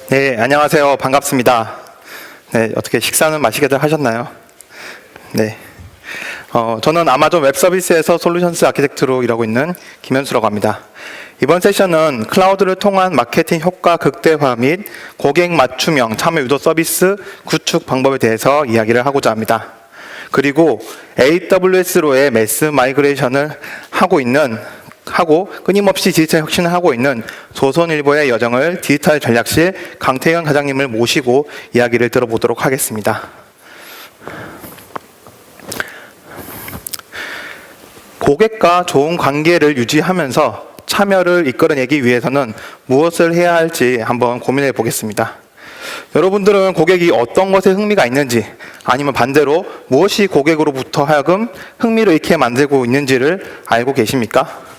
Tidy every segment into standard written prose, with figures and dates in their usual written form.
네, 안녕하세요. 반갑습니다. 네, 어떻게 식사는 맛있게들 하셨나요? 네. 저는 아마존 웹 서비스에서 솔루션스 아키텍트로 일하고 있는 김현수라고 합니다. 이번 세션은 클라우드를 통한 마케팅 효과 극대화 및 고객 맞춤형 참여 유도 서비스 구축 방법에 대해서 이야기를 하고자 합니다. 그리고 AWS로의 매스 마이그레이션을 하고 끊임없이 디지털 혁신을 하고 있는 조선일보의 여정을 디지털 전략실 강태현 과장님을 모시고 이야기를 들어보도록 하겠습니다. 고객과 좋은 관계를 유지하면서 참여를 이끌어내기 위해서는 무엇을 해야 할지 한번 고민해 보겠습니다. 여러분들은 고객이 어떤 것에 흥미가 있는지, 아니면 반대로 무엇이 고객으로부터 하여금 흥미를 잃게 만들고 있는지를 알고 계십니까?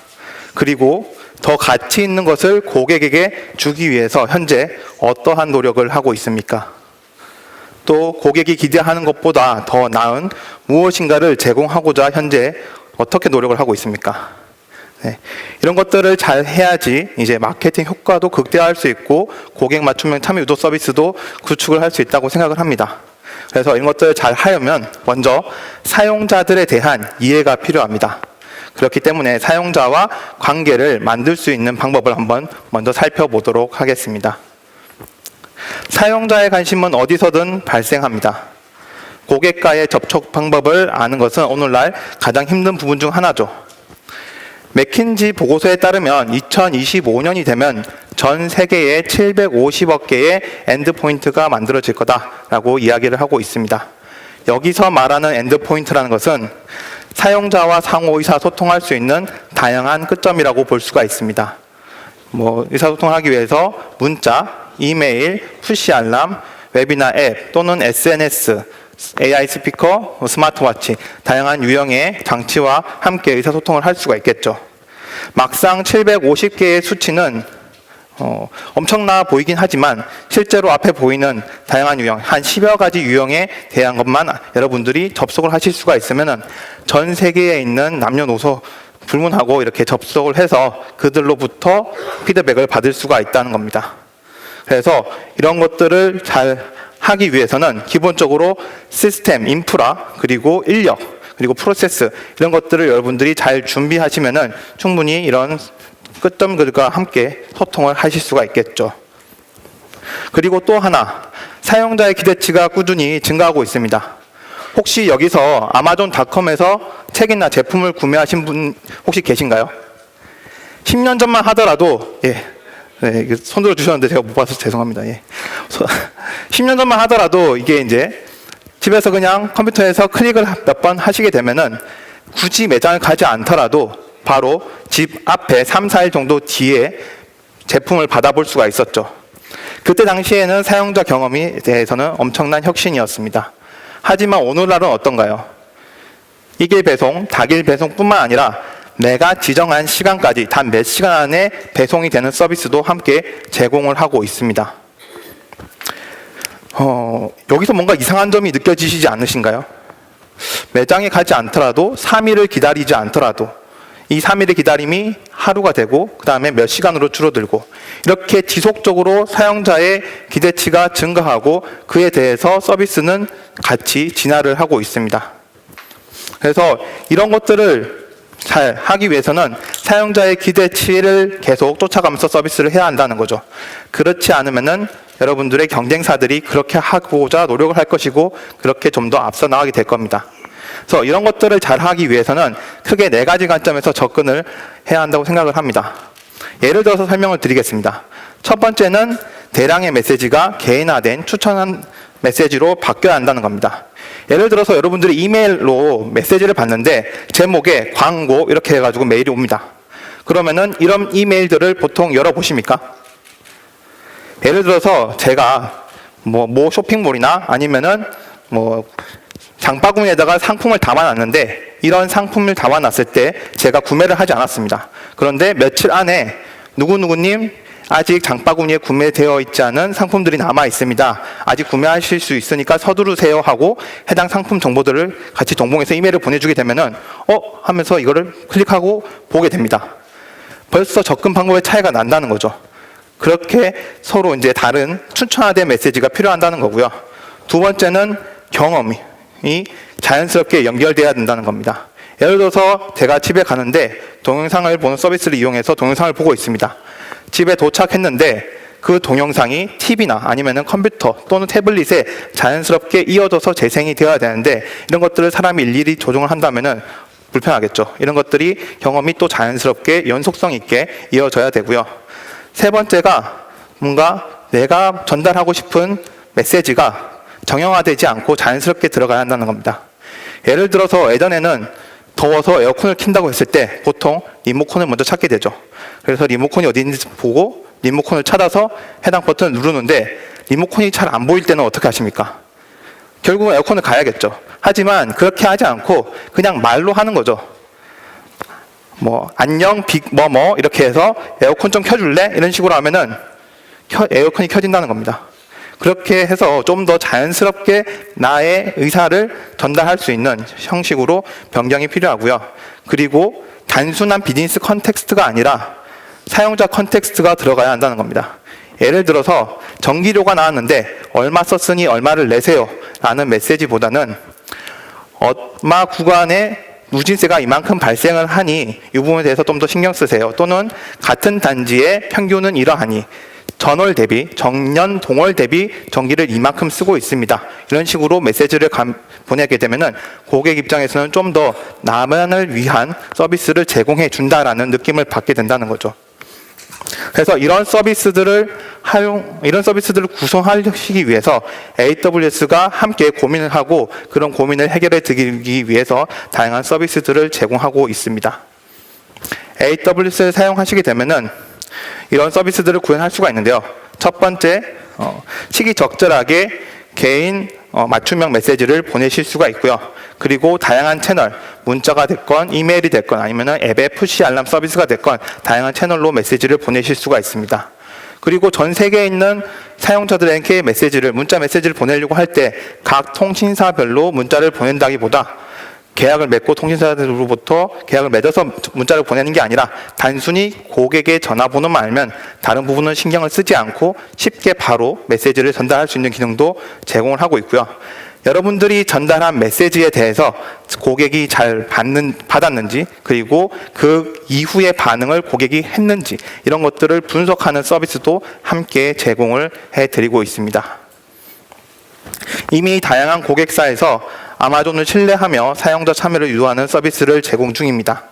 그리고 더 가치 있는 것을 고객에게 주기 위해서 현재 어떠한 노력을 하고 있습니까? 또 고객이 기대하는 것보다 더 나은 무엇인가를 제공하고자 현재 어떻게 노력을 하고 있습니까? 네. 이런 것들을 잘 해야지 이제 마케팅 효과도 극대화할 수 있고 고객 맞춤형 참여 유도 서비스도 구축을 할 수 있다고 생각을 합니다. 그래서 이런 것들을 잘 하려면 먼저 사용자들에 대한 이해가 필요합니다. 그렇기 때문에 사용자와 관계를 만들 수 있는 방법을 한번 먼저 살펴보도록 하겠습니다. 사용자의 관심은 어디서든 발생합니다. 고객과의 접촉 방법을 아는 것은 오늘날 가장 힘든 부분 중 하나죠. 맥킨지 보고서에 따르면 2025년이 되면 전 세계에 750억 개의 엔드포인트가 만들어질 거다라고 이야기를 하고 있습니다. 여기서 말하는 엔드포인트라는 것은 사용자와 상호 의사소통할 수 있는 다양한 끝점이라고 볼 수가 있습니다. 의사소통하기 위해서 문자, 이메일, 푸시 알람, 웹이나 앱 또는 SNS, AI 스피커, 스마트워치, 다양한 유형의 장치와 함께 의사소통을 할 수가 있겠죠. 막상 750개의 수치는 엄청나 보이긴 하지만 실제로 앞에 보이는 다양한 유형, 한 10여 가지 유형에 대한 것만 여러분들이 접속을 하실 수가 있으면 전 세계에 있는 남녀노소 불문하고 이렇게 접속을 해서 그들로부터 피드백을 받을 수가 있다는 겁니다. 그래서 이런 것들을 잘 하기 위해서는 기본적으로 시스템, 인프라, 그리고 인력, 그리고 프로세스 이런 것들을 여러분들이 잘 준비하시면은 충분히 이런 끝점들과 함께 소통을 하실 수가 있겠죠. 그리고 또 하나, 사용자의 기대치가 꾸준히 증가하고 있습니다. 혹시 여기서 아마존닷컴에서 책이나 제품을 구매하신 분 혹시 계신가요? 10년 전만 하더라도 손 들어 주셨는데 제가 못 봐서 죄송합니다. 10년 전만 하더라도 이게 이제 집에서 그냥 컴퓨터에서 클릭을 몇 번 하시게 되면은 굳이 매장을 가지 않더라도 바로 집 앞에 3, 4일 정도 뒤에 제품을 받아볼 수가 있었죠. 그때 당시에는 사용자 경험에 대해서는 엄청난 혁신이었습니다. 하지만 오늘날은 어떤가요? 이길 배송, 당일 배송뿐만 아니라 내가 지정한 시간까지 단 몇 시간 안에 배송이 되는 서비스도 함께 제공을 하고 있습니다. 여기서 뭔가 이상한 점이 느껴지시지 않으신가요? 매장에 가지 않더라도 3일을 기다리지 않더라도 이 3일의 기다림이 하루가 되고 그 다음에 몇 시간으로 줄어들고 이렇게 지속적으로 사용자의 기대치가 증가하고 그에 대해서 서비스는 같이 진화를 하고 있습니다. 그래서 이런 것들을 잘 하기 위해서는 사용자의 기대치를 계속 쫓아가면서 서비스를 해야 한다는 거죠. 그렇지 않으면은 여러분들의 경쟁사들이 그렇게 하고자 노력을 할 것이고 그렇게 좀 더 앞서 나가게 될 겁니다. 그래서 이런 것들을 잘 하기 위해서는 크게 4가지 관점에서 접근을 해야 한다고 생각을 합니다. 예를 들어서 설명을 드리겠습니다. 첫 번째는 대량의 메시지가 개인화된 추천한 메시지로 바뀌어야 한다는 겁니다. 예를 들어서 여러분들이 이메일로 메시지를 받는데 제목에 광고 이렇게 해가지고 메일이 옵니다. 그러면은 이런 이메일들을 보통 열어보십니까? 예를 들어서 제가 모 쇼핑몰이나 아니면은 장바구니에다가 상품을 담아놨는데 이런 상품을 담아놨을 때 제가 구매를 하지 않았습니다. 그런데 며칠 안에 누구누구님 아직 장바구니에 구매되어 있지 않은 상품들이 남아 있습니다. 아직 구매하실 수 있으니까 서두르세요 하고 해당 상품 정보들을 같이 동봉해서 이메일을 보내주게 되면은 하면서 이거를 클릭하고 보게 됩니다. 벌써 접근 방법의 차이가 난다는 거죠. 그렇게 서로 이제 다른 추천화된 메시지가 필요한다는 거고요. 두 번째는 경험이 자연스럽게 연결돼야 된다는 겁니다. 예를 들어서 제가 집에 가는데 동영상을 보는 서비스를 이용해서 동영상을 보고 있습니다. 집에 도착했는데 그 동영상이 TV나 아니면은 컴퓨터 또는 태블릿에 자연스럽게 이어져서 재생이 되어야 되는데 이런 것들을 사람이 일일이 조정을 한다면은 불편하겠죠. 이런 것들이 경험이 또 자연스럽게 연속성 있게 이어져야 되고요. 세 번째가 뭔가 내가 전달하고 싶은 메시지가 정형화되지 않고 자연스럽게 들어가야 한다는 겁니다. 예를 들어서 예전에는 더워서 에어컨을 킨다고 했을 때 보통 리모컨을 먼저 찾게 되죠. 그래서 리모컨이 어디 있는지 보고 리모컨을 찾아서 해당 버튼을 누르는데 리모컨이 잘 안 보일 때는 어떻게 하십니까? 결국은 에어컨을 가야겠죠. 하지만 그렇게 하지 않고 그냥 말로 하는 거죠. 뭐 안녕 빅 뭐뭐 이렇게 해서 에어컨 좀 켜줄래? 이런 식으로 하면은 에어컨이 켜진다는 겁니다. 그렇게 해서 좀 더 자연스럽게 나의 의사를 전달할 수 있는 형식으로 변경이 필요하고요. 그리고 단순한 비즈니스 컨텍스트가 아니라 사용자 컨텍스트가 들어가야 한다는 겁니다. 예를 들어서 전기료가 나왔는데 얼마 썼으니 얼마를 내세요 라는 메시지보다는 얼마 구간에 누진세가 이만큼 발생을 하니 이 부분에 대해서 좀 더 신경 쓰세요. 또는 같은 단지의 평균은 이러하니 전월 대비, 정년 동월 대비 전기를 이만큼 쓰고 있습니다. 이런 식으로 메시지를 보내게 되면은 고객 입장에서는 좀 더 나만을 위한 서비스를 제공해 준다라는 느낌을 받게 된다는 거죠. 그래서 이런 서비스들을 구성하시기 위해서 AWS가 함께 고민을 하고 그런 고민을 해결해 드리기 위해서 다양한 서비스들을 제공하고 있습니다. AWS를 사용하시게 되면은 이런 서비스들을 구현할 수가 있는데요. 첫 번째, 시기적절하게 개인 맞춤형 메시지를 보내실 수가 있고요. 그리고 다양한 채널, 문자가 됐건 이메일이 됐건 아니면 앱의 푸시 알람 서비스가 됐건 다양한 채널로 메시지를 보내실 수가 있습니다. 그리고 전 세계에 있는 사용자들에게 문자 메시지를 보내려고 할 때 각 통신사별로 문자를 보낸다기보다 계약을 맺고 통신사들로부터 계약을 맺어서 문자를 보내는 게 아니라 단순히 고객의 전화번호만 알면 다른 부분은 신경을 쓰지 않고 쉽게 바로 메시지를 전달할 수 있는 기능도 제공을 하고 있고요. 여러분들이 전달한 메시지에 대해서 고객이 잘 받았는지 그리고 그 이후의 반응을 고객이 했는지 이런 것들을 분석하는 서비스도 함께 제공을 해드리고 있습니다. 이미 다양한 고객사에서 아마존을 신뢰하며 사용자 참여를 유도하는 서비스를 제공 중입니다.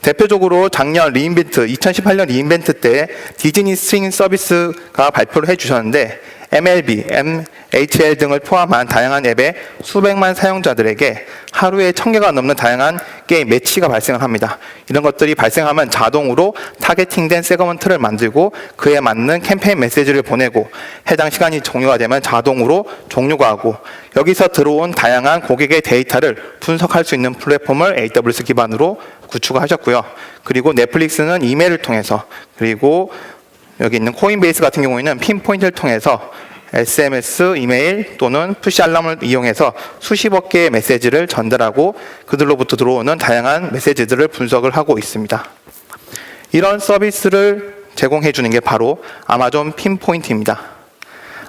대표적으로 작년 2018년 리인벤트 때 디즈니 스트리밍 서비스가 발표를 해주셨는데 MLB, MHL 등을 포함한 다양한 앱의 수백만 사용자들에게 하루에 1000개가 넘는 다양한 게임 매치가 발생을 합니다. 이런 것들이 발생하면 자동으로 타겟팅된 세그먼트를 만들고 그에 맞는 캠페인 메시지를 보내고 해당 시간이 종료가 되면 자동으로 종료가 하고 여기서 들어온 다양한 고객의 데이터를 분석할 수 있는 플랫폼을 AWS 기반으로 구축하셨고요. 그리고 넷플릭스는 이메일을 통해서 그리고 여기 있는 코인베이스 같은 경우에는 핀포인트를 통해서 SMS, 이메일 또는 푸시 알람을 이용해서 수십억 개의 메시지를 전달하고 그들로부터 들어오는 다양한 메시지들을 분석을 하고 있습니다. 이런 서비스를 제공해 주는 게 바로 아마존 핀포인트입니다.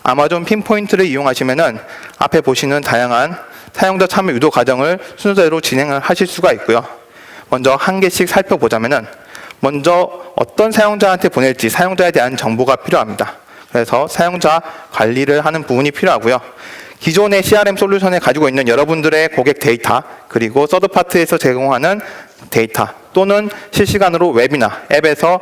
아마존 핀포인트를 이용하시면은 앞에 보시는 다양한 사용자 참여 유도 과정을 순서대로 진행을 하실 수가 있고요. 먼저 한 개씩 살펴보자면은 먼저 어떤 사용자한테 보낼지 사용자에 대한 정보가 필요합니다. 그래서 사용자 관리를 하는 부분이 필요하고요. 기존의 CRM 솔루션에 가지고 있는 여러분들의 고객 데이터 그리고 서드파트에서 제공하는 데이터 또는 실시간으로 웹이나 앱에서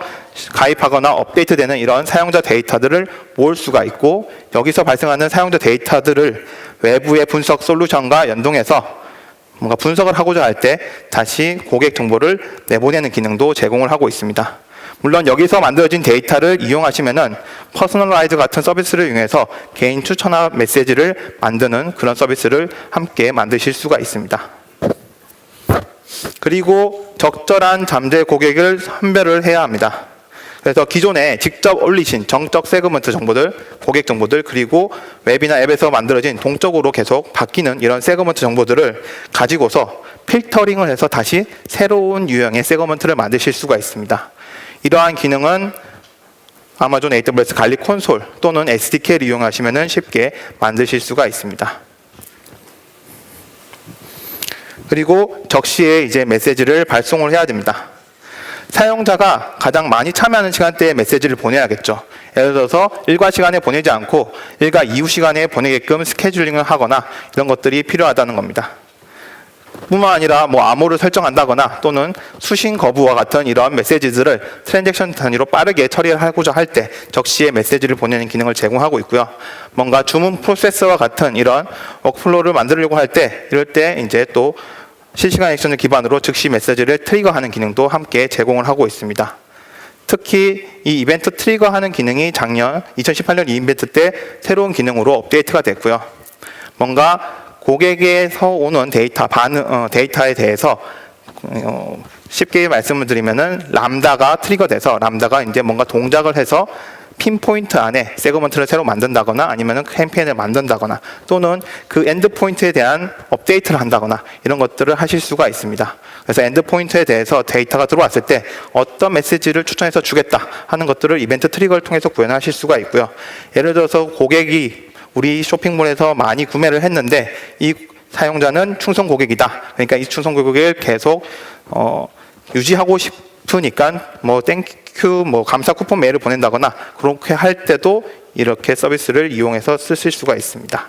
가입하거나 업데이트되는 이런 사용자 데이터들을 모을 수가 있고 여기서 발생하는 사용자 데이터들을 외부의 분석 솔루션과 연동해서 뭔가 분석을 하고자 할 때 다시 고객 정보를 내보내는 기능도 제공을 하고 있습니다. 물론 여기서 만들어진 데이터를 이용하시면은 퍼스널라이즈 같은 서비스를 이용해서 개인 추천화 메시지를 만드는 그런 서비스를 함께 만드실 수가 있습니다. 그리고 적절한 잠재 고객을 선별을 해야 합니다. 그래서 기존에 직접 올리신 정적 세그먼트 정보들, 고객 정보들, 그리고 웹이나 앱에서 만들어진 동적으로 계속 바뀌는 이런 세그먼트 정보들을 가지고서 필터링을 해서 다시 새로운 유형의 세그먼트를 만드실 수가 있습니다. 이러한 기능은 아마존 AWS 관리 콘솔 또는 SDK를 이용하시면 쉽게 만드실 수가 있습니다. 그리고 적시에 이제 메시지를 발송을 해야 됩니다. 사용자가 가장 많이 참여하는 시간대에 메시지를 보내야겠죠. 예를 들어서 일과 시간에 보내지 않고 일과 이후 시간에 보내게끔 스케줄링을 하거나 이런 것들이 필요하다는 겁니다. 뿐만 아니라 암호를 설정한다거나 또는 수신 거부와 같은 이런 메시지들을 트랜잭션 단위로 빠르게 처리하고자 할 때 적시에 메시지를 보내는 기능을 제공하고 있고요. 뭔가 주문 프로세서와 같은 이런 워크플로우를 만들려고 할 때 이럴 때 이제 또 실시간 액션을 기반으로 즉시 메시지를 트리거하는 기능도 함께 제공을 하고 있습니다. 특히 이 이벤트 트리거하는 기능이 작년 2018년 이벤트 때 새로운 기능으로 업데이트가 됐고요. 뭔가 고객에서 오는 데이터에 대해서 쉽게 말씀을 드리면은 람다가 트리거돼서 람다가 이제 뭔가 동작을 해서 핀포인트 안에 세그먼트를 새로 만든다거나 아니면은 캠페인을 만든다거나 또는 그 엔드포인트에 대한 업데이트를 한다거나 이런 것들을 하실 수가 있습니다. 그래서 엔드포인트에 대해서 데이터가 들어왔을 때 어떤 메시지를 추천해서 주겠다 하는 것들을 이벤트 트리거를 통해서 구현하실 수가 있고요. 예를 들어서 고객이 우리 쇼핑몰에서 많이 구매를 했는데 이 사용자는 충성 고객이다. 그러니까 이 충성 고객을 계속 유지하고 싶으니까 땡큐 감사 쿠폰 메일을 보낸다거나 그렇게 할 때도 이렇게 서비스를 이용해서 쓰실 수가 있습니다.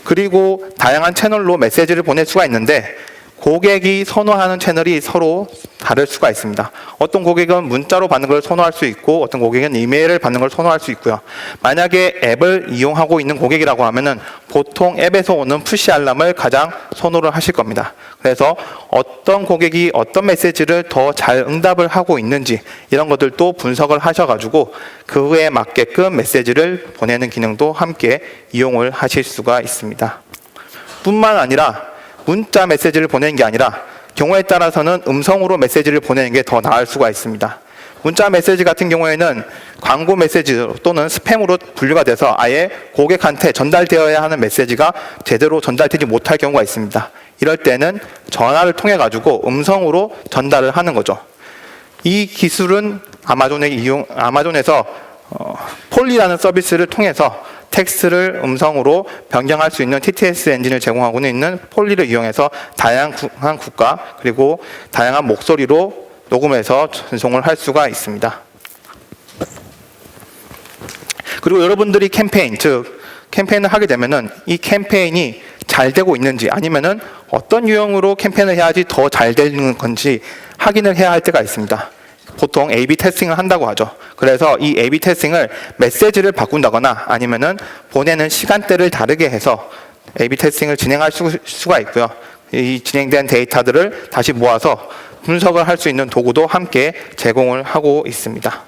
그리고 다양한 채널로 메시지를 보낼 수가 있는데 고객이 선호하는 채널이 서로 다를 수가 있습니다. 어떤 고객은 문자로 받는 걸 선호할 수 있고 어떤 고객은 이메일을 받는 걸 선호할 수 있고요. 만약에 앱을 이용하고 있는 고객이라고 하면은 보통 앱에서 오는 푸시 알람을 가장 선호를 하실 겁니다. 그래서 어떤 고객이 어떤 메시지를 더 잘 응답을 하고 있는지 이런 것들도 분석을 하셔가지고 그에 맞게끔 메시지를 보내는 기능도 함께 이용을 하실 수가 있습니다. 뿐만 아니라 문자 메시지를 보내는 게 아니라 경우에 따라서는 음성으로 메시지를 보내는 게 더 나을 수가 있습니다. 문자 메시지 같은 경우에는 광고 메시지 또는 스팸으로 분류가 돼서 아예 고객한테 전달되어야 하는 메시지가 제대로 전달되지 못할 경우가 있습니다. 이럴 때는 전화를 통해 가지고 음성으로 전달을 하는 거죠. 이 기술은 아마존에서 폴리라는 서비스를 통해서 텍스트를 음성으로 변경할 수 있는 TTS 엔진을 제공하고 있는 폴리를 이용해서 다양한 국가 그리고 다양한 목소리로 녹음해서 전송을 할 수가 있습니다. 그리고 여러분들이 캠페인을 하게 되면은 이 캠페인이 잘 되고 있는지 아니면은 어떤 유형으로 캠페인을 해야지 더 잘 되는 건지 확인을 해야 할 때가 있습니다. 보통 A/B 테스팅을 한다고 하죠. 그래서 이 A/B 테스팅을 메시지를 바꾼다거나 아니면은 보내는 시간대를 다르게 해서 A/B 테스팅을 진행할 수가 있고요. 이 진행된 데이터들을 다시 모아서 분석을 할 수 있는 도구도 함께 제공을 하고 있습니다.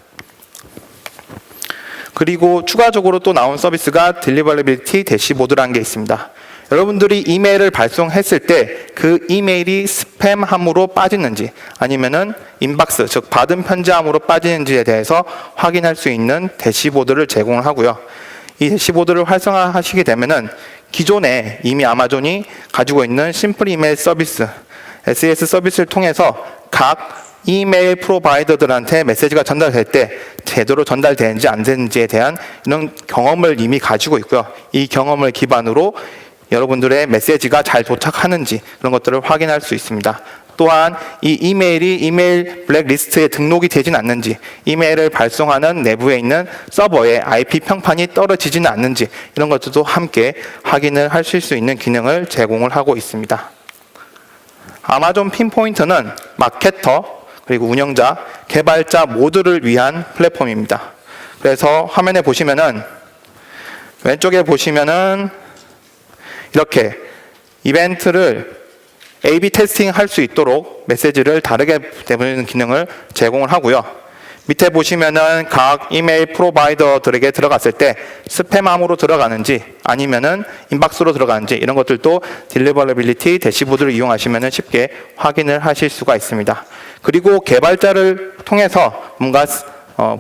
그리고 추가적으로 또 나온 서비스가 딜리버리빌리티 대시보드라는 게 있습니다. 여러분들이 이메일을 발송했을 때 그 이메일이 스팸함으로 빠지는지 아니면은 인박스, 즉 받은 편지함으로 빠지는지에 대해서 확인할 수 있는 대시보드를 제공을 하고요. 이 대시보드를 활성화하시게 되면은 기존에 이미 아마존이 가지고 있는 심플 이메일 서비스, SES 서비스를 통해서 각 이메일 프로바이더들한테 메시지가 전달될 때 제대로 전달되는지 안 되는지에 대한 이런 경험을 이미 가지고 있고요. 이 경험을 기반으로 여러분들의 메시지가 잘 도착하는지 그런 것들을 확인할 수 있습니다. 또한 이 이메일이 이메일 블랙리스트에 등록이 되진 않는지, 이메일을 발송하는 내부에 있는 서버에 IP 평판이 떨어지지는 않는지 이런 것들도 함께 확인을 하실 수 있는 기능을 제공을 하고 있습니다. 아마존 핀포인트는 마케터, 그리고 운영자, 개발자 모두를 위한 플랫폼입니다. 그래서 화면에 보시면은 왼쪽에 보시면은 이렇게 이벤트를 A/B 테스팅 할 수 있도록 메시지를 다르게 내보내는 기능을 제공을 하고요. 밑에 보시면은 각 이메일 프로바이더들에게 들어갔을 때 스팸함으로 들어가는지 아니면은 인박스로 들어가는지 이런 것들도 딜리버러빌리티 대시보드를 이용하시면은 쉽게 확인을 하실 수가 있습니다. 그리고 개발자를 통해서 뭔가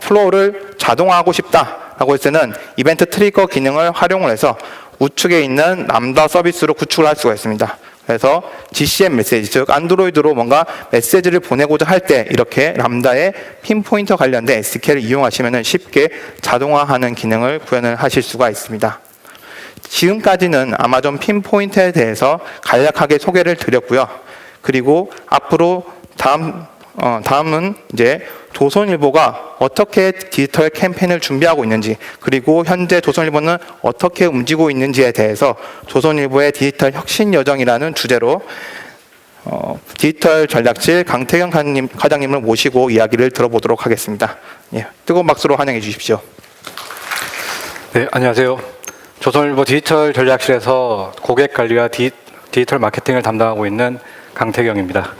플로우를 자동화하고 싶다라고 했을 때는 이벤트 트리거 기능을 활용을 해서 우측에 있는 람다 서비스로 구축을 할 수가 있습니다. 그래서 GCM 메시지, 즉 안드로이드로 뭔가 메시지를 보내고자 할 때 이렇게 람다의 핀포인터 관련된 SDK를 이용하시면 쉽게 자동화하는 기능을 구현을 하실 수가 있습니다. 지금까지는 아마존 핀포인터에 대해서 간략하게 소개를 드렸고요. 그리고 앞으로 다음은 이제 조선일보가 어떻게 디지털 캠페인을 준비하고 있는지, 그리고 현재 조선일보는 어떻게 움직이고 있는지에 대해서 조선일보의 디지털 혁신 여정이라는 주제로 디지털 전략실 강태경 과장님을 모시고 이야기를 들어보도록 하겠습니다. 예, 뜨거운 박수로 환영해 주십시오. 네, 안녕하세요. 조선일보 디지털 전략실에서 고객 관리와 디지털 마케팅을 담당하고 있는 강태경입니다.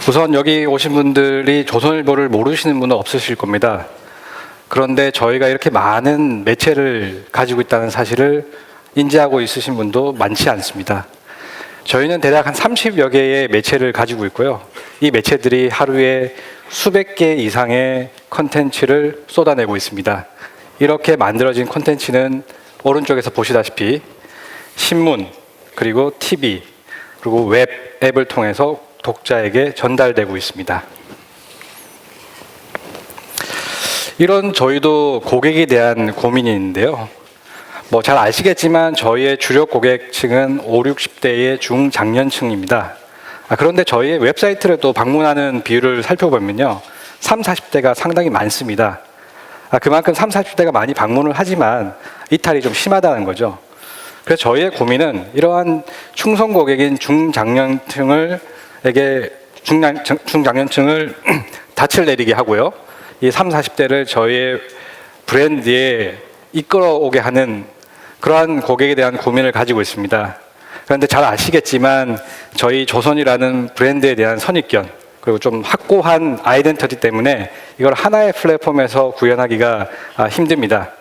우선 여기 오신 분들이 조선일보를 모르시는 분은 없으실 겁니다. 그런데 저희가 이렇게 많은 매체를 가지고 있다는 사실을 인지하고 있으신 분도 많지 않습니다. 저희는 대략 한 30여 개의 매체를 가지고 있고요. 이 매체들이 하루에 수백 개 이상의 컨텐츠를 쏟아내고 있습니다. 이렇게 만들어진 컨텐츠는 오른쪽에서 보시다시피 신문, 그리고 TV, 그리고 웹 앱을 통해서 독자에게 전달되고 있습니다. 이런 저희도 고객에 대한 고민이 있는데요. 잘 아시겠지만 저희의 주력 고객층은 5, 60대의 중장년층입니다. 그런데 저희의 웹사이트를 또 방문하는 비율을 살펴보면요, 3, 40대가 상당히 많습니다. 그만큼 3, 40대가 많이 방문을 하지만 이탈이 좀 심하다는 거죠. 그래서 저희의 고민은 이러한 충성 고객인 중장년층을 닻을 내리게 하고요, 이 3, 40대를 저희의 브랜드에 이끌어오게 하는 그러한 고객에 대한 고민을 가지고 있습니다. 그런데 잘 아시겠지만 저희 조선이라는 브랜드에 대한 선입견, 그리고 좀 확고한 아이덴티티 때문에 이걸 하나의 플랫폼에서 구현하기가 힘듭니다.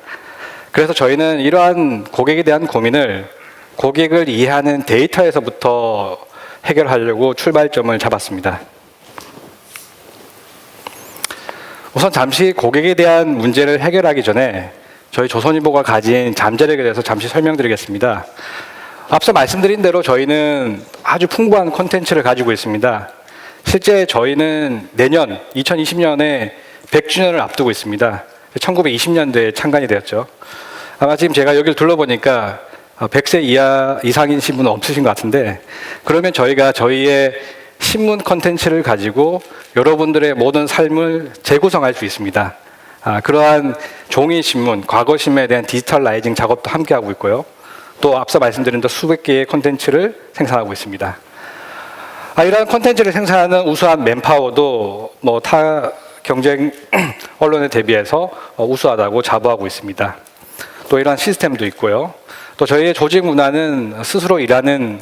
그래서 저희는 이러한 고객에 대한 고민을 고객을 이해하는 데이터에서부터 해결하려고 출발점을 잡았습니다. 우선 잠시 고객에 대한 문제를 해결하기 전에 저희 조선일보가 가진 잠재력에 대해서 잠시 설명드리겠습니다. 앞서 말씀드린 대로 저희는 아주 풍부한 콘텐츠를 가지고 있습니다. 실제 저희는 내년 2020년에 100주년을 앞두고 있습니다. 1920년대에 창간이 되었죠. 아마 지금 제가 여기를 둘러보니까 100세 이상이신 분은 없으신 것 같은데, 그러면 저희가 저희의 신문 컨텐츠를 가지고 여러분들의 모든 삶을 재구성할 수 있습니다. 그러한 종이신문, 과거신문에 대한 디지털라이징 작업도 함께 하고 있고요. 또 앞서 말씀드린 더 수백 개의 컨텐츠를 생산하고 있습니다. 이러한 컨텐츠를 생산하는 우수한 맨파워도 타 경쟁 언론에 대비해서 우수하다고 자부하고 있습니다. 또 이러한 시스템도 있고요. 또 저희의 조직 문화는 스스로 일하는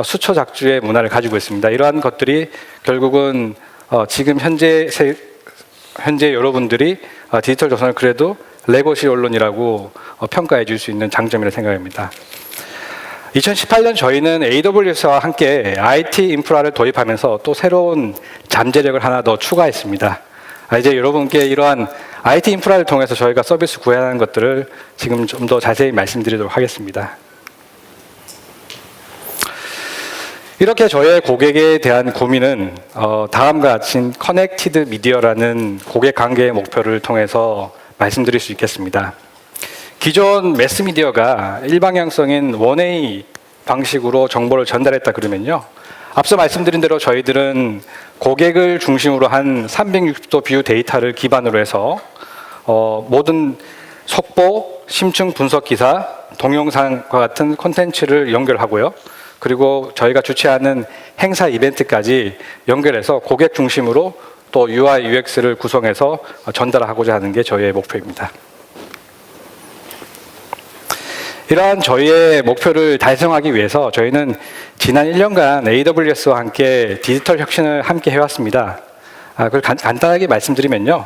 수초 작주의 문화를 가지고 있습니다. 이러한 것들이 결국은 지금 현재 여러분들이 디지털 조선을 그래도 레거시 언론이라고 평가해 줄 수 있는 장점이라 생각합니다. 2018년 저희는 AWS와 함께 IT 인프라를 도입하면서 또 새로운 잠재력을 하나 더 추가했습니다. 이제 여러분께 이러한 IT 인프라를 통해서 저희가 서비스 구현하는 것들을 지금 좀 더 자세히 말씀드리도록 하겠습니다. 이렇게 저희의 고객에 대한 고민은 다음과 같이 커넥티드 미디어라는 고객 관계의 목표를 통해서 말씀드릴 수 있겠습니다. 기존 매스미디어가 일방향성인 원웨이 방식으로 정보를 전달했다 그러면요, 앞서 말씀드린 대로 저희들은 고객을 중심으로 한 360도 뷰 데이터를 기반으로 해서 모든 속보, 심층 분석 기사, 동영상과 같은 콘텐츠를 연결하고요, 그리고 저희가 주최하는 행사 이벤트까지 연결해서 고객 중심으로 또 UI, UX를 구성해서 전달하고자 하는 게 저희의 목표입니다. 이러한 저희의 목표를 달성하기 위해서 저희는 지난 1년간 AWS와 함께 디지털 혁신을 함께 해왔습니다. 그걸 간단하게 말씀드리면요,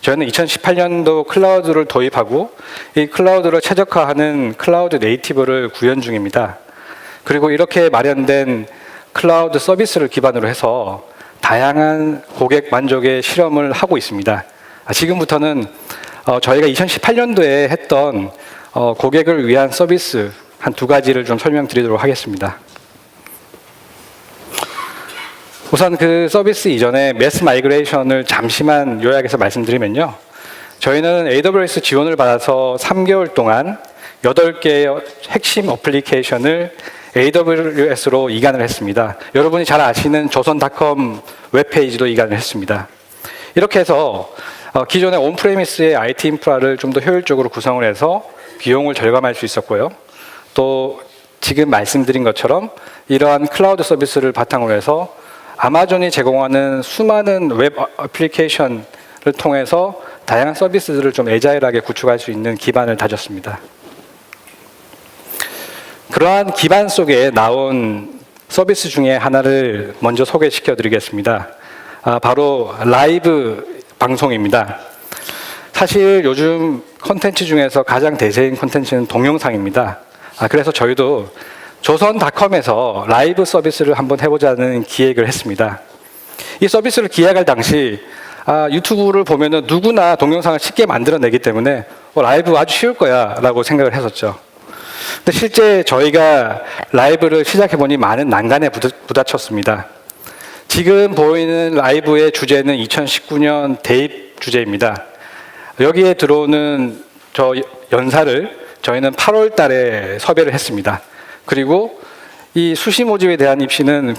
저희는 2018년도 클라우드를 도입하고 이 클라우드를 최적화하는 클라우드 네이티브를 구현 중입니다. 그리고 이렇게 마련된 클라우드 서비스를 기반으로 해서 다양한 고객 만족의 실험을 하고 있습니다. 지금부터는 저희가 2018년도에 했던 고객을 위한 서비스, 한 두 가지를 좀 설명드리도록 하겠습니다. 우선 그 서비스 이전에 매스 마이그레이션을 잠시만 요약해서 말씀드리면요. 저희는 AWS 지원을 받아서 3개월 동안 8개의 핵심 어플리케이션을 AWS로 이관을 했습니다. 여러분이 잘 아시는 조선닷컴 웹페이지도 이관을 했습니다. 이렇게 해서 기존의 온프레미스의 IT 인프라를 좀 더 효율적으로 구성을 해서 비용을 절감할 수 있었고요. 또 지금 말씀드린 것처럼 이러한 클라우드 서비스를 바탕으로 해서 아마존이 제공하는 수많은 웹 애플리케이션을 통해서 다양한 서비스들을 좀 애자일하게 구축할 수 있는 기반을 다졌습니다. 그러한 기반 속에 나온 서비스 중에 하나를 먼저 소개시켜 드리겠습니다. 바로 라이브 방송입니다. 사실 요즘 콘텐츠 중에서 가장 대세인 콘텐츠는 동영상입니다. 그래서 저희도 조선닷컴에서 라이브 서비스를 한번 해보자는 기획을 했습니다. 이 서비스를 기획할 당시 유튜브를 보면은 누구나 동영상을 쉽게 만들어내기 때문에 라이브 아주 쉬울 거야 라고 생각을 했었죠. 근데 실제 저희가 라이브를 시작해보니 많은 난관에 부딪혔습니다. 지금 보이는 라이브의 주제는 2019년 대입 주제입니다. 여기에 들어오는 저 연사를 저희는 8월 달에 섭외를 했습니다. 그리고 이 수시 모집에 대한 입시는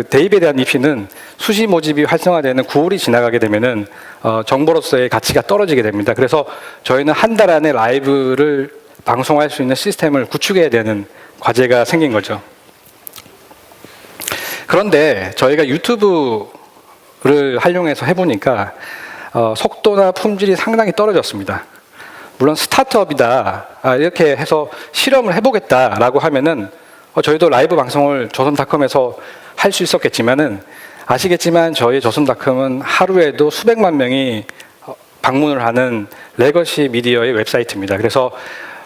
대입에 대한 입시는 수시 모집이 활성화되는 9월이 지나가게 되면은 정보로서의 가치가 떨어지게 됩니다. 그래서 저희는 한 달 안에 라이브를 방송할 수 있는 시스템을 구축해야 되는 과제가 생긴 거죠. 그런데 저희가 유튜브를 활용해서 해보니까 속도나 품질이 상당히 떨어졌습니다. 물론 스타트업이다 이렇게 해서 실험을 해보겠다라고 하면은 저희도 라이브 방송을 조선닷컴에서 할 수 있었겠지만은 아시겠지만 저희 조선닷컴은 하루에도 수백만 명이 방문을 하는 레거시 미디어의 웹사이트입니다. 그래서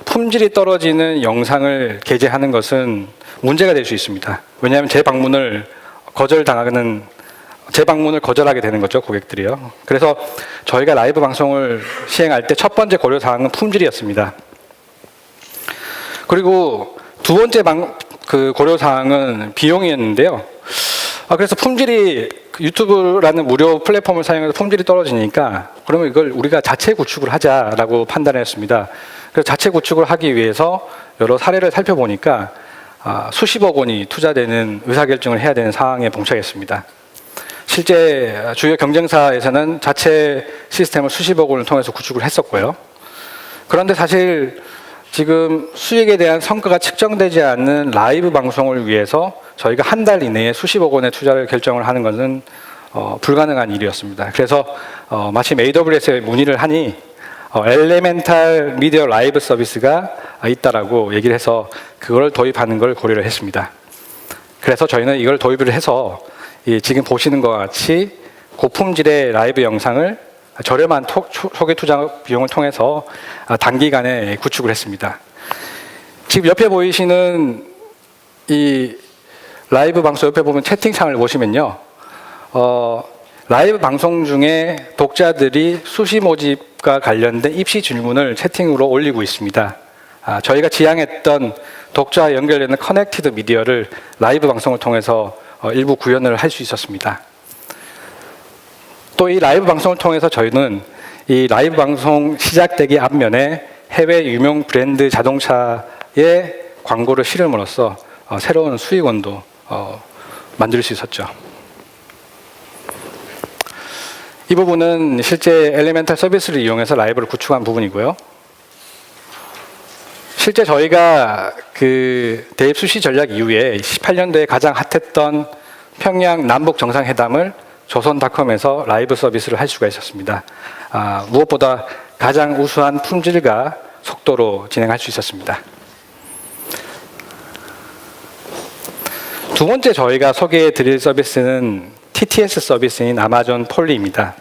품질이 떨어지는 영상을 게재하는 것은 문제가 될 수 있습니다. 왜냐하면 제 방문을 거절하게 되는 거죠, 고객들이요. 그래서 저희가 라이브 방송을 시행할 때 첫 번째 고려사항은 품질이었습니다. 그리고 두 번째 고려사항은 비용이었는데요. 그래서 품질이 유튜브라는 무료 플랫폼을 사용해서 품질이 떨어지니까 그러면 이걸 우리가 자체 구축을 하자라고 판단했습니다. 그래서 자체 구축을 하기 위해서 여러 사례를 살펴보니까 수십억 원이 투자되는 의사결정을 해야 되는 상황에 봉착했습니다. 실제 주요 경쟁사에서는 자체 시스템을 수십억 원을 통해서 구축을 했었고요. 그런데 사실 지금 수익에 대한 성과가 측정되지 않는 라이브 방송을 위해서 저희가 한 달 이내에 수십억 원의 투자를 결정을 하는 것은 불가능한 일이었습니다. 그래서 마침 AWS에 문의를 하니 엘레멘탈 미디어 라이브 서비스가 있다라고 얘기를 해서 그걸 도입하는 걸 고려를 했습니다. 그래서 저희는 이걸 도입을 해서 지금 보시는 것과 같이 고품질의 라이브 영상을 저렴한 초기 투자 비용을 통해서 단기간에 구축을 했습니다. 지금 옆에 보이시는 이 라이브 방송 옆에 보면 채팅창을 보시면요. 라이브 방송 중에 독자들이 수시 모집과 관련된 입시 질문을 채팅으로 올리고 있습니다. 저희가 지향했던 독자와 연결되는 커넥티드 미디어를 라이브 방송을 통해서 일부 구현을 할 수 있었습니다. 또 이 라이브 방송을 통해서 저희는 이 라이브 방송 시작되기 앞면에 해외 유명 브랜드 자동차의 광고를 실음으로써 새로운 수익원도 만들 수 있었죠. 이 부분은 실제 엘리멘탈 서비스를 이용해서 라이브를 구축한 부분이고요. 실제 저희가 그 대입 수시 전략 이후에 18년도에 가장 핫했던 평양 남북 정상회담을 조선닷컴에서 라이브 서비스를 할 수가 있었습니다. 무엇보다 가장 우수한 품질과 속도로 진행할 수 있었습니다. 두 번째 저희가 소개해 드릴 서비스는 TTS 서비스인 아마존 폴리입니다.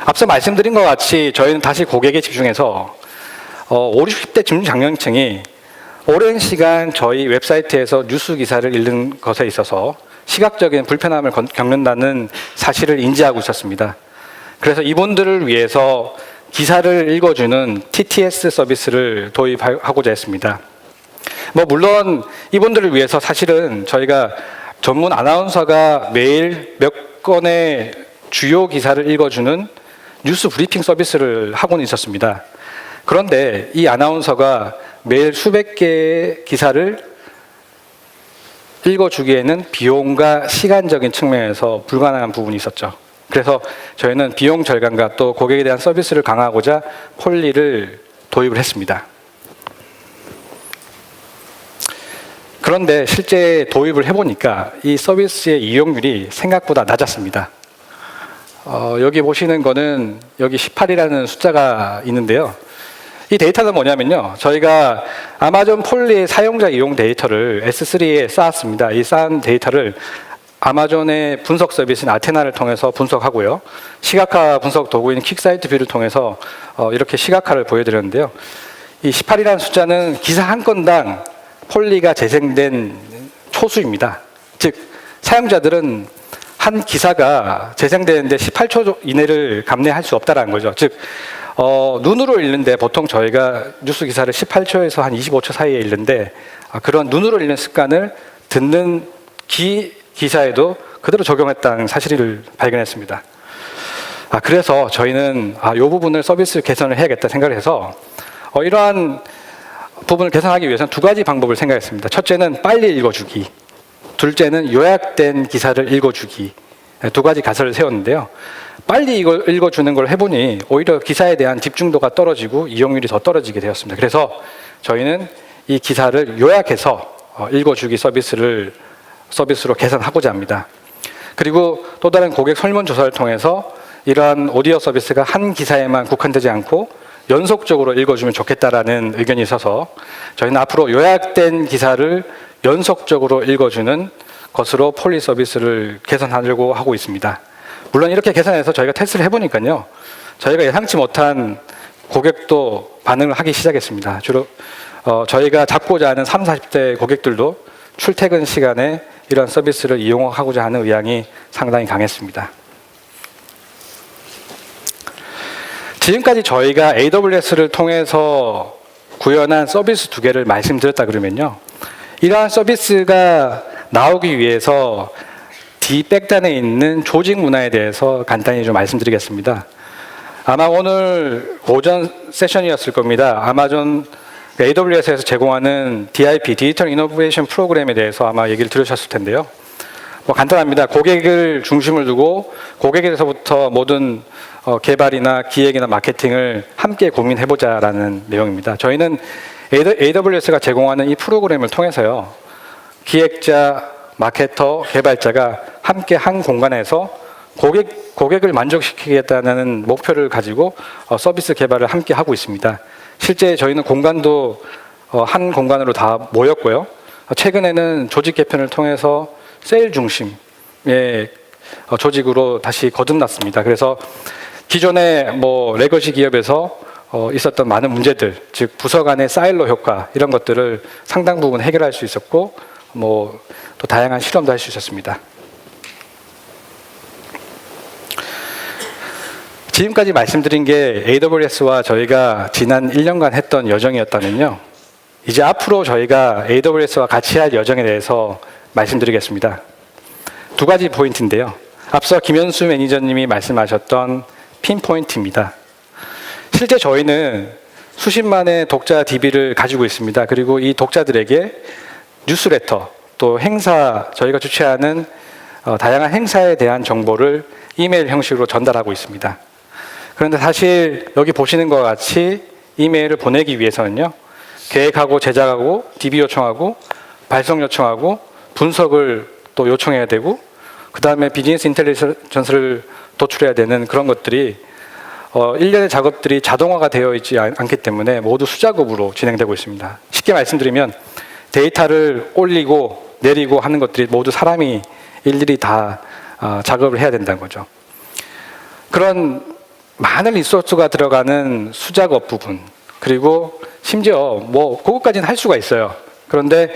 앞서 말씀드린 것 같이 저희는 다시 고객에 집중해서 50, 60대 중장년층이 오랜 시간 저희 웹사이트에서 뉴스 기사를 읽는 것에 있어서 시각적인 불편함을 겪는다는 사실을 인지하고 있었습니다. 그래서 이분들을 위해서 기사를 읽어주는 TTS 서비스를 도입하고자 했습니다. 물론 이분들을 위해서 사실은 저희가 전문 아나운서가 매일 몇 건의 주요 기사를 읽어주는 뉴스 브리핑 서비스를 하고는 있었습니다. 그런데 이 아나운서가 매일 수백 개의 기사를 읽어주기에는 비용과 시간적인 측면에서 불가능한 부분이 있었죠. 그래서 저희는 비용 절감과 또 고객에 대한 서비스를 강화하고자 폴리를 도입을 했습니다. 그런데 실제 도입을 해보니까 이 서비스의 이용률이 생각보다 낮았습니다. 여기 보시는 거는 여기 18이라는 숫자가 있는데요. 이 데이터는 뭐냐면요. 저희가 아마존 폴리의 사용자 이용 데이터를 S3에 쌓았습니다. 이 쌓은 데이터를 아마존의 분석 서비스인 아테나를 통해서 분석하고요. 시각화 분석 도구인 퀵사이트 뷰를 통해서 이렇게 시각화를 보여드렸는데요. 이 18이라는 숫자는 기사 한 건당 폴리가 재생된 초수입니다. 즉 사용자들은 한 기사가 재생되는데 18초 이내를 감내할 수 없다는 거죠. 즉 눈으로 읽는데 보통 저희가 뉴스 기사를 18초에서 한 25초 사이에 읽는데 그런 눈으로 읽는 습관을 듣는 기사에도 그대로 적용했다는 사실을 발견했습니다. 그래서 저희는 이 부분을 서비스 개선을 해야겠다 생각을 해서 이러한 부분을 개선하기 위해서는 두 가지 방법을 생각했습니다. 첫째는 빨리 읽어주기, 둘째는 요약된 기사를 읽어주기, 두 가지 가설을 세웠는데요. 빨리 읽어주는 걸 해보니 오히려 기사에 대한 집중도가 떨어지고 이용률이 더 떨어지게 되었습니다. 그래서 저희는 이 기사를 요약해서 읽어주기 서비스로 개선하고자 합니다. 그리고 또 다른 고객 설문조사를 통해서 이러한 오디오 서비스가 한 기사에만 국한되지 않고 연속적으로 읽어주면 좋겠다라는 의견이 있어서 저희는 앞으로 요약된 기사를 연속적으로 읽어주는 것으로 폴리 서비스를 개선하려고 하고 있습니다. 물론 이렇게 개선해서 저희가 테스트를 해보니까요. 저희가 예상치 못한 고객도 반응을 하기 시작했습니다. 주로 저희가 잡고자 하는 30, 40대 고객들도 출퇴근 시간에 이런 서비스를 이용하고자 하는 의향이 상당히 강했습니다. 지금까지 저희가 AWS를 통해서 구현한 서비스 두 개를 말씀드렸다 그러면요. 이러한 서비스가 나오기 위해서 뒷백단에 있는 조직 문화에 대해서 간단히 좀 말씀드리겠습니다. 아마 오늘 오전 세션이었을 겁니다. 아마존 AWS에서 제공하는 DIP, 디지털 이노베이션 프로그램에 대해서 아마 얘기를 들으셨을 텐데요. 간단합니다. 고객을 중심을 두고 고객에서부터 모든 개발이나 기획이나 마케팅을 함께 고민해보자라는 내용입니다. 저희는 AWS가 제공하는 이 프로그램을 통해서요. 기획자, 마케터, 개발자가 함께 한 공간에서 고객을 만족시키겠다는 목표를 가지고 서비스 개발을 함께 하고 있습니다. 실제 저희는 공간도 한 공간으로 다 모였고요. 최근에는 조직 개편을 통해서 세일 중심의 조직으로 다시 거듭났습니다. 그래서 기존의 레거시 기업에서 있었던 많은 문제들, 즉 부서 간의 사일로 효과 이런 것들을 상당 부분 해결할 수 있었고 또 다양한 실험도 할 수 있었습니다. 지금까지 말씀드린 게 AWS와 저희가 지난 1년간 했던 여정이었다면요. 이제 앞으로 저희가 AWS와 같이 할 여정에 대해서 말씀드리겠습니다. 두 가지 포인트인데요. 앞서 김현수 매니저님이 말씀하셨던 핀포인트입니다. 실제 저희는 수십만의 독자 DB를 가지고 있습니다. 그리고 이 독자들에게 뉴스레터, 또 행사, 저희가 주최하는 다양한 행사에 대한 정보를 이메일 형식으로 전달하고 있습니다. 그런데 사실 여기 보시는 것과 같이 이메일을 보내기 위해서는요. 계획하고 제작하고 DB 요청하고 발송 요청하고 분석을 또 요청해야 되고 그 다음에 비즈니스 인텔리전스를 도출해야 되는 그런 것들이 일련의 작업들이 자동화가 되어 있지 않기 때문에 모두 수작업으로 진행되고 있습니다. 쉽게 말씀드리면 데이터를 올리고 내리고 하는 것들이 모두 사람이 일일이 다 작업을 해야 된다는 거죠. 그런 많은 리소스가 들어가는 수작업 부분, 그리고 심지어 그것까지는 할 수가 있어요. 그런데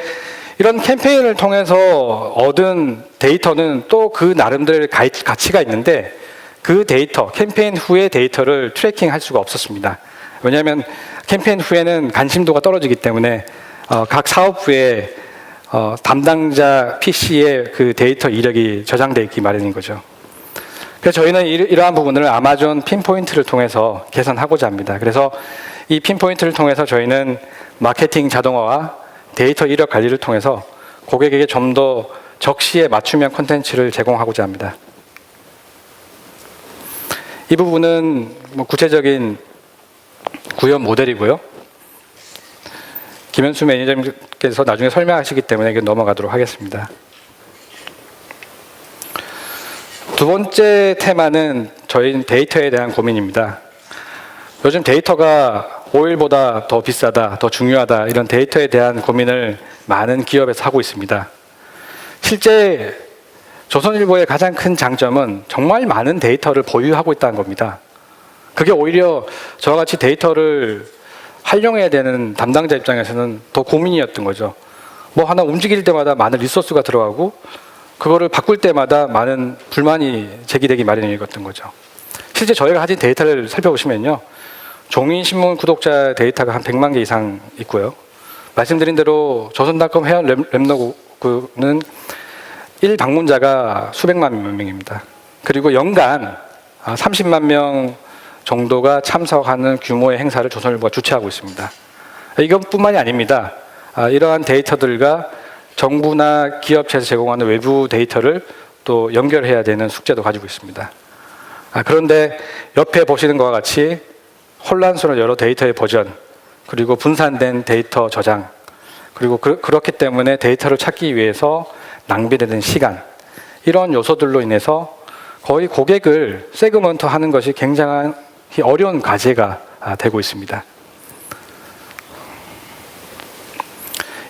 이런 캠페인을 통해서 얻은 데이터는 또 그 나름대로의 가치가 있는데 그 데이터, 캠페인 후의 데이터를 트래킹할 수가 없었습니다. 왜냐하면 캠페인 후에는 관심도가 떨어지기 때문에 각 사업부의 담당자 PC에 그 데이터 이력이 저장되어 있기 마련인 거죠. 그래서 저희는 이러한 부분을 아마존 핀포인트를 통해서 개선하고자 합니다. 그래서 이 핀포인트를 통해서 저희는 마케팅 자동화와 데이터 이력 관리를 통해서 고객에게 좀 더 적시에 맞춤형 콘텐츠를 제공하고자 합니다. 이 부분은 구체적인 구현 모델이고요. 김현수 매니저님께서 나중에 설명하시기 때문에 넘어가도록 하겠습니다. 두 번째 테마는 저희 데이터에 대한 고민입니다. 요즘 데이터가 오일보다 더 비싸다, 더 중요하다 이런 데이터에 대한 고민을 많은 기업에서 하고 있습니다. 실제 조선일보의 가장 큰 장점은 정말 많은 데이터를 보유하고 있다는 겁니다. 그게 오히려 저와 같이 데이터를 활용해야 되는 담당자 입장에서는 더 고민이었던 거죠. 뭐 하나 움직일 때마다 많은 리소스가 들어가고 그거를 바꿀 때마다 많은 불만이 제기되기 마련이었던 거죠. 실제 저희가 가진 데이터를 살펴보시면요. 종이신문 구독자 데이터가 한 100만 개 이상 있고요. 말씀드린 대로 조선닷컴 회원 랩너는 1방문자가 수백만 명입니다. 그리고 연간 30만 명 정도가 참석하는 규모의 행사를 조선일보가 주최하고 있습니다. 이것뿐만이 아닙니다. 이러한 데이터들과 정부나 기업체에서 제공하는 외부 데이터를 또 연결해야 되는 숙제도 가지고 있습니다. 그런데 옆에 보시는 것과 같이 혼란스러운 여러 데이터의 버전, 그리고 분산된 데이터 저장, 그리고 그렇기 때문에 데이터를 찾기 위해서 낭비되는 시간, 이런 요소들로 인해서 거의 고객을 세그먼트하는 것이 굉장히 어려운 과제가 되고 있습니다.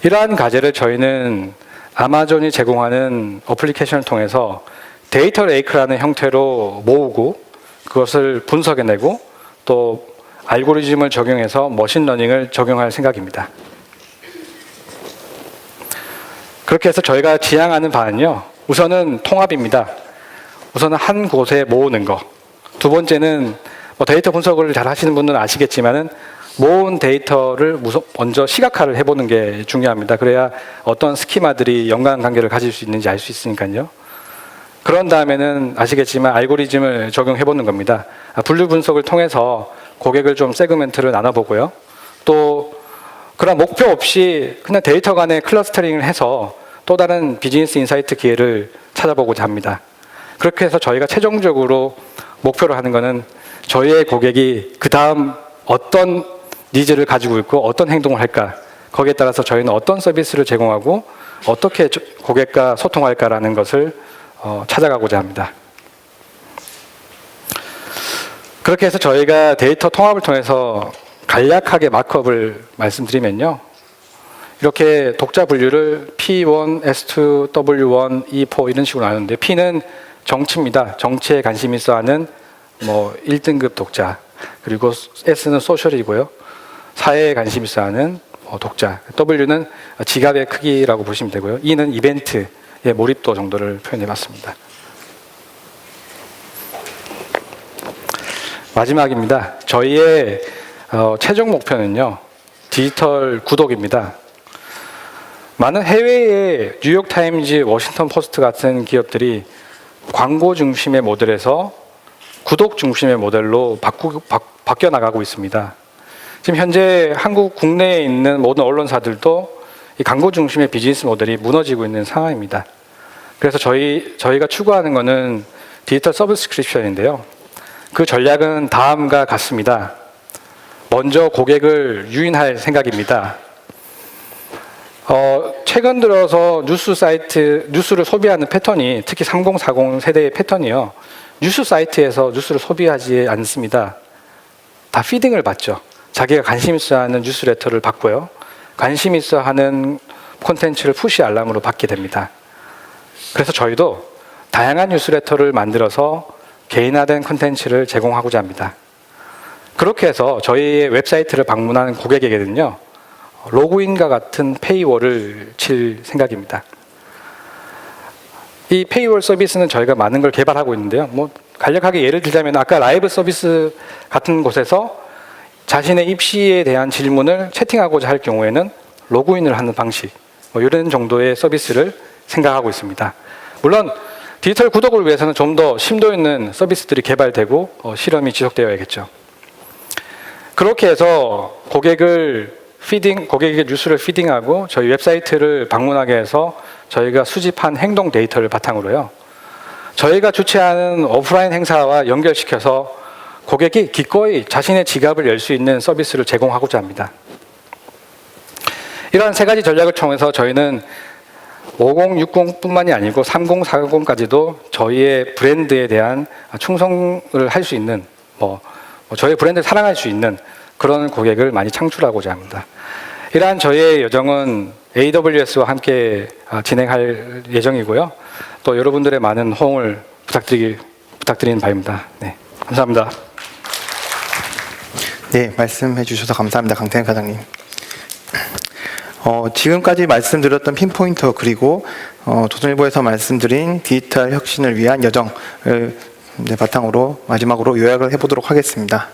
이러한 과제를 저희는 아마존이 제공하는 어플리케이션을 통해서 데이터 레이크라는 형태로 모으고 그것을 분석해내고 또 알고리즘을 적용해서 머신러닝을 적용할 생각입니다. 그렇게 해서 저희가 지향하는 바는요, 우선은 통합입니다. 우선은 한 곳에 모으는 거. 두 번째는 데이터 분석을 잘 하시는 분들은 아시겠지만은 모은 데이터를 먼저 시각화를 해보는 게 중요합니다. 그래야 어떤 스키마들이 연관관계를 가질 수 있는지 알 수 있으니까요. 그런 다음에는 아시겠지만 알고리즘을 적용해보는 겁니다. 분류 분석을 통해서 고객을 좀 세그멘트를 나눠보고요. 또 그런 목표 없이 그냥 데이터 간의 클러스터링을 해서 또 다른 비즈니스 인사이트 기회를 찾아보고자 합니다. 그렇게 해서 저희가 최종적으로 목표로 하는 것은 저희의 고객이 그 다음 어떤 니즈를 가지고 있고 어떤 행동을 할까, 거기에 따라서 저희는 어떤 서비스를 제공하고 어떻게 고객과 소통할까라는 것을 찾아가고자 합니다. 그렇게 해서 저희가 데이터 통합을 통해서 간략하게 마크업을 말씀드리면요. 이렇게 독자 분류를 P1, S2, W1, E4 이런 식으로 나누는데, P는 정치입니다. 정치에 관심 있어 하는 1등급 독자. 그리고 S는 소셜이고요. 사회에 관심 있어 하는 독자. W는 지갑의 크기라고 보시면 되고요. E는 이벤트의 몰입도 정도를 표현해 봤습니다. 마지막입니다. 저희의 최종 목표는요, 디지털 구독입니다. 많은 해외의 뉴욕타임즈, 워싱턴 포스트 같은 기업들이 광고 중심의 모델에서 구독 중심의 모델로 바뀌어 나가고 있습니다. 지금 현재 한국 국내에 있는 모든 언론사들도 이 광고 중심의 비즈니스 모델이 무너지고 있는 상황입니다. 그래서 저희가 추구하는 것은 디지털 서브스크립션인데요. 그 전략은 다음과 같습니다. 먼저 고객을 유인할 생각입니다. 최근 들어서 뉴스를 소비하는 패턴이, 특히 3040 세대의 패턴이요. 뉴스 사이트에서 뉴스를 소비하지 않습니다. 다 피딩을 받죠. 자기가 관심 있어 하는 뉴스레터를 받고요. 관심 있어 하는 콘텐츠를 푸시 알람으로 받게 됩니다. 그래서 저희도 다양한 뉴스레터를 만들어서 개인화된 콘텐츠를 제공하고자 합니다. 그렇게 해서 저희의 웹사이트를 방문하는 고객에게는요, 로그인과 같은 페이월을 칠 생각입니다. 이 페이월 서비스는 저희가 많은 걸 개발하고 있는데요. 간략하게 예를 들자면 아까 라이브 서비스 같은 곳에서 자신의 입시에 대한 질문을 채팅하고자 할 경우에는 로그인을 하는 방식, 이런 정도의 서비스를 생각하고 있습니다. 물론 디지털 구독을 위해서는 좀 더 심도 있는 서비스들이 개발되고 실험이 지속되어야겠죠. 그렇게 해서 고객에게 뉴스를 피딩하고 저희 웹사이트를 방문하게 해서 저희가 수집한 행동 데이터를 바탕으로요, 저희가 주최하는 오프라인 행사와 연결시켜서 고객이 기꺼이 자신의 지갑을 열 수 있는 서비스를 제공하고자 합니다. 이러한 세 가지 전략을 통해서 저희는 5060뿐만이 아니고 3040까지도 저희의 브랜드에 대한 충성을 할 수 있는, 저희 브랜드를 사랑할 수 있는 그런 고객을 많이 창출하고자 합니다. 이러한 저희의 여정은 AWS와 함께 진행할 예정이고요. 또 여러분들의 많은 호응을 부탁드리는 바입니다. 네, 감사합니다. 네, 말씀해 주셔서 감사합니다. 강태현 과장님. 지금까지 말씀드렸던 핀포인터 그리고 조선일보에서 말씀드린 디지털 혁신을 위한 여정을 바탕으로 마지막으로 요약을 해보도록 하겠습니다.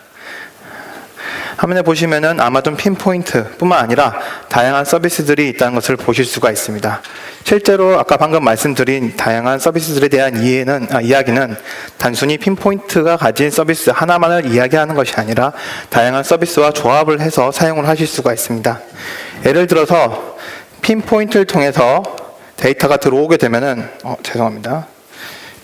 화면에 보시면은 아마존 핀포인트뿐만 아니라 다양한 서비스들이 있다는 것을 보실 수가 있습니다. 실제로 아까 방금 말씀드린 다양한 서비스들에 대한 이야기는 단순히 핀포인트가 가진 서비스 하나만을 이야기하는 것이 아니라 다양한 서비스와 조합을 해서 사용을 하실 수가 있습니다. 예를 들어서 핀포인트를 통해서 데이터가 들어오게 되면은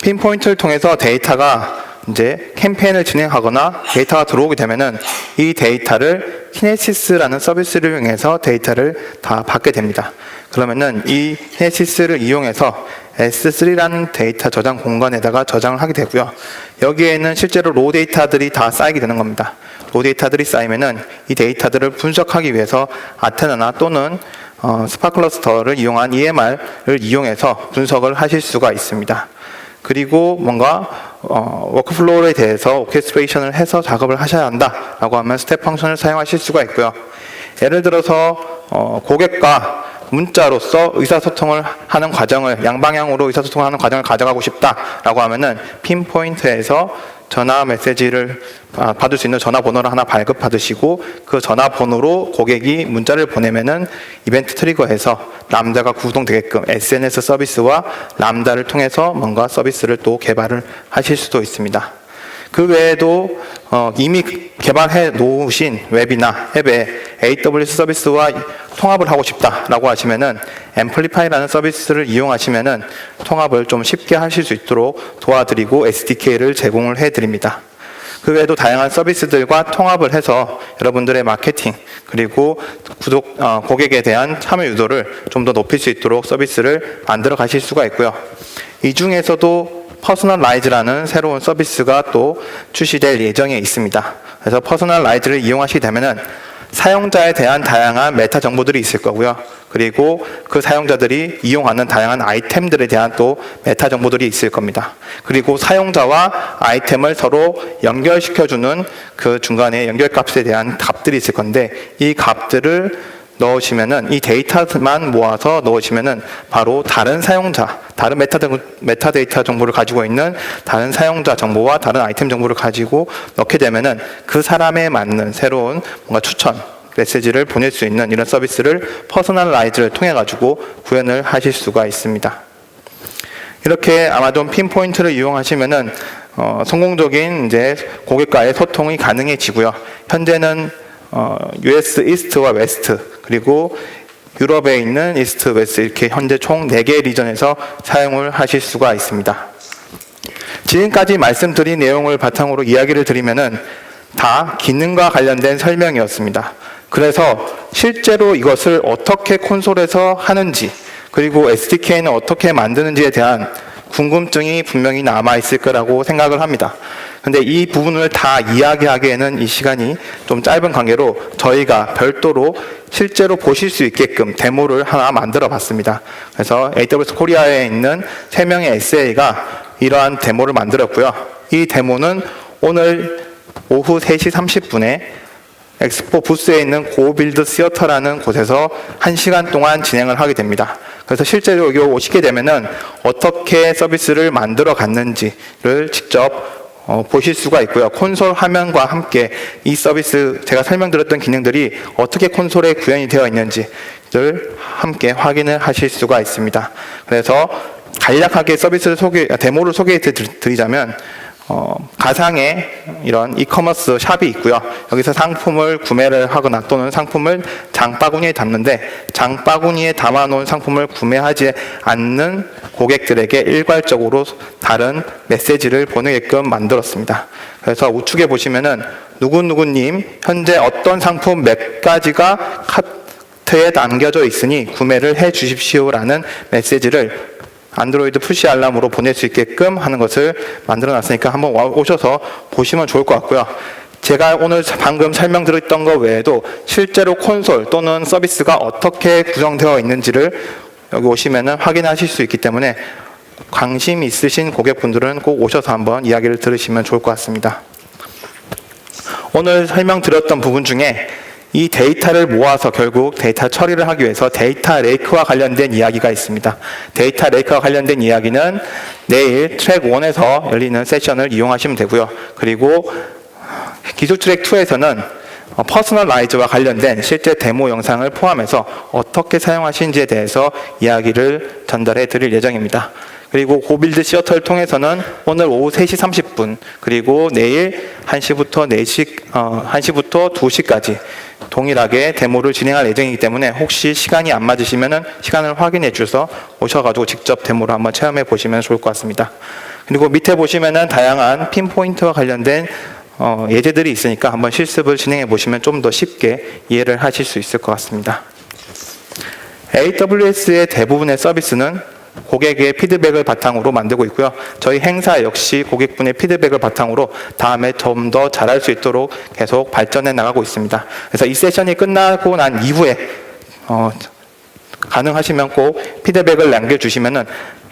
핀포인트를 통해서 데이터가 이제 캠페인을 진행하거나 데이터가 들어오게 되면은 이 데이터를 키네시스라는 서비스를 이용해서 데이터를 다 받게 됩니다. 그러면은 이 키네시스를 이용해서 S3라는 데이터 저장 공간에다가 저장을 하게 되고요. 여기에는 실제로 로 데이터들이 다 쌓이게 되는 겁니다. 로 데이터들이 쌓이면은 이 데이터들을 분석하기 위해서 아테나나 또는 스파클러스터를 이용한 EMR을 이용해서 분석을 하실 수가 있습니다. 그리고 뭔가 워크플로우에 대해서 오케스트레이션을 해서 작업을 하셔야 한다라고 하면 스텝 펑션을 사용하실 수가 있고요. 예를 들어서 고객과 문자로서 의사소통을 하는 과정을 양방향으로 의사소통을 하는 과정을 가져가고 싶다라고 하면은 핀포인트에서 전화 메시지를 받을 수 있는 전화번호를 하나 발급받으시고 그 전화번호로 고객이 문자를 보내면은 이벤트 트리거해서 람다가 구동되게끔 SNS 서비스와 람다를 통해서 뭔가 서비스를 또 개발을 하실 수도 있습니다. 그 외에도 이미 개발해 놓으신 웹이나 앱에 AWS 서비스와 통합을 하고 싶다라고 하시면은 앰플리파이라는 서비스를 이용하시면은 통합을 좀 쉽게 하실 수 있도록 도와드리고 SDK를 제공을 해드립니다. 그 외에도 다양한 서비스들과 통합을 해서 여러분들의 마케팅 그리고 고객에 대한 참여 유도를 좀 더 높일 수 있도록 서비스를 만들어 가실 수가 있고요. 이 중에서도 퍼스널라이즈라는 새로운 서비스가 또 출시될 예정에 있습니다. 그래서 퍼스널라이즈를 이용하시게 되면은 사용자에 대한 다양한 메타 정보들이 있을 거고요. 그리고 그 사용자들이 이용하는 다양한 아이템들에 대한 또 메타 정보들이 있을 겁니다. 그리고 사용자와 아이템을 서로 연결시켜주는 그 중간에 연결값에 대한 값들이 있을 건데 이 값들을 넣으시면은 이 데이터만 모아서 넣으시면은 바로 다른 사용자, 다른 메타데이터 정보를 가지고 있는 다른 사용자 정보와 다른 아이템 정보를 가지고 넣게 되면은 그 사람에 맞는 새로운 뭔가 추천 메시지를 보낼 수 있는 이런 서비스를 퍼스널라이즈를 통해 가지고 구현을 하실 수가 있습니다. 이렇게 아마존 핀포인트를 이용하시면은 성공적인 이제 고객과의 소통이 가능해지고요. 현재는 US 이스트와 웨스트 그리고 유럽에 있는 이스트 웨스트 이렇게 현재 총 4개의 리전에서 사용을 하실 수가 있습니다. 지금까지 말씀드린 내용을 바탕으로 이야기를 드리면은 다 기능과 관련된 설명이었습니다. 그래서 실제로 이것을 어떻게 콘솔에서 하는지 그리고 SDK는 어떻게 만드는지에 대한 궁금증이 분명히 남아있을 거라고 생각을 합니다. 근데 이 부분을 다 이야기하기에는 이 시간이 좀 짧은 관계로 저희가 별도로 실제로 보실 수 있게끔 데모를 하나 만들어 봤습니다. 그래서 AWS 코리아에 있는 3명의 SA가 이러한 데모를 만들었고요. 이 데모는 오늘 오후 3시 30분에 엑스포 부스에 있는 고빌드 시어터라는 곳에서 1시간 동안 진행을 하게 됩니다. 그래서 실제로 여기 오시게 되면은 어떻게 서비스를 만들어 갔는지를 직접 보실 수가 있고요. 콘솔 화면과 함께 이 서비스 제가 설명드렸던 기능들이 어떻게 콘솔에 구현이 되어 있는지를 함께 확인을 하실 수가 있습니다. 그래서 간략하게 데모를 소개해 드리자면 가상의 이런 이커머스 샵이 있고요. 여기서 상품을 구매를 하거나 또는 상품을 장바구니에 담는데 장바구니에 담아놓은 상품을 구매하지 않는 고객들에게 일괄적으로 다른 메시지를 보내게끔 만들었습니다. 그래서 우측에 보시면은 누구누구님 현재 어떤 상품 몇 가지가 카트에 남겨져 있으니 구매를 해 주십시오라는 메시지를 안드로이드 푸시 알람으로 보낼 수 있게끔 하는 것을 만들어 놨으니까 한번 오셔서 보시면 좋을 것 같고요. 제가 오늘 방금 설명드렸던 것 외에도 실제로 콘솔 또는 서비스가 어떻게 구성되어 있는지를 여기 오시면은 확인하실 수 있기 때문에 관심 있으신 고객분들은 꼭 오셔서 한번 이야기를 들으시면 좋을 것 같습니다. 오늘 설명드렸던 부분 중에 이 데이터를 모아서 결국 데이터 처리를 하기 위해서 데이터 레이크와 관련된 이야기가 있습니다. 데이터 레이크와 관련된 이야기는 내일 트랙 1에서 열리는 세션을 이용하시면 되고요. 그리고 기술 트랙 2에서는 퍼스널라이즈와 관련된 실제 데모 영상을 포함해서 어떻게 사용하시는지에 대해서 이야기를 전달해 드릴 예정입니다. 그리고 고빌드 시어터를 통해서는 오늘 오후 3시 30분 그리고 내일 1시부터 2시까지 동일하게 데모를 진행할 예정이기 때문에 혹시 시간이 안 맞으시면은 시간을 확인해 주셔서 오셔가지고 직접 데모를 한번 체험해 보시면 좋을 것 같습니다. 그리고 밑에 보시면은 다양한 핀포인트와 관련된 예제들이 있으니까 한번 실습을 진행해 보시면 좀 더 쉽게 이해를 하실 수 있을 것 같습니다. AWS의 대부분의 서비스는 고객의 피드백을 바탕으로 만들고 있고요. 저희 행사 역시 고객분의 피드백을 바탕으로 다음에 좀 더 잘할 수 있도록 계속 발전해 나가고 있습니다. 그래서 이 세션이 끝나고 난 이후에 가능하시면 꼭 피드백을 남겨주시면은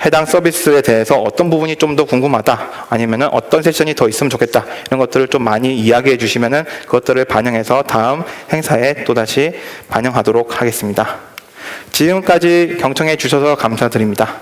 해당 서비스에 대해서 어떤 부분이 좀 더 궁금하다 아니면은 어떤 세션이 더 있으면 좋겠다 이런 것들을 좀 많이 이야기해 주시면은 그것들을 반영해서 다음 행사에 또다시 반영하도록 하겠습니다. 지금까지 경청해 주셔서 감사드립니다.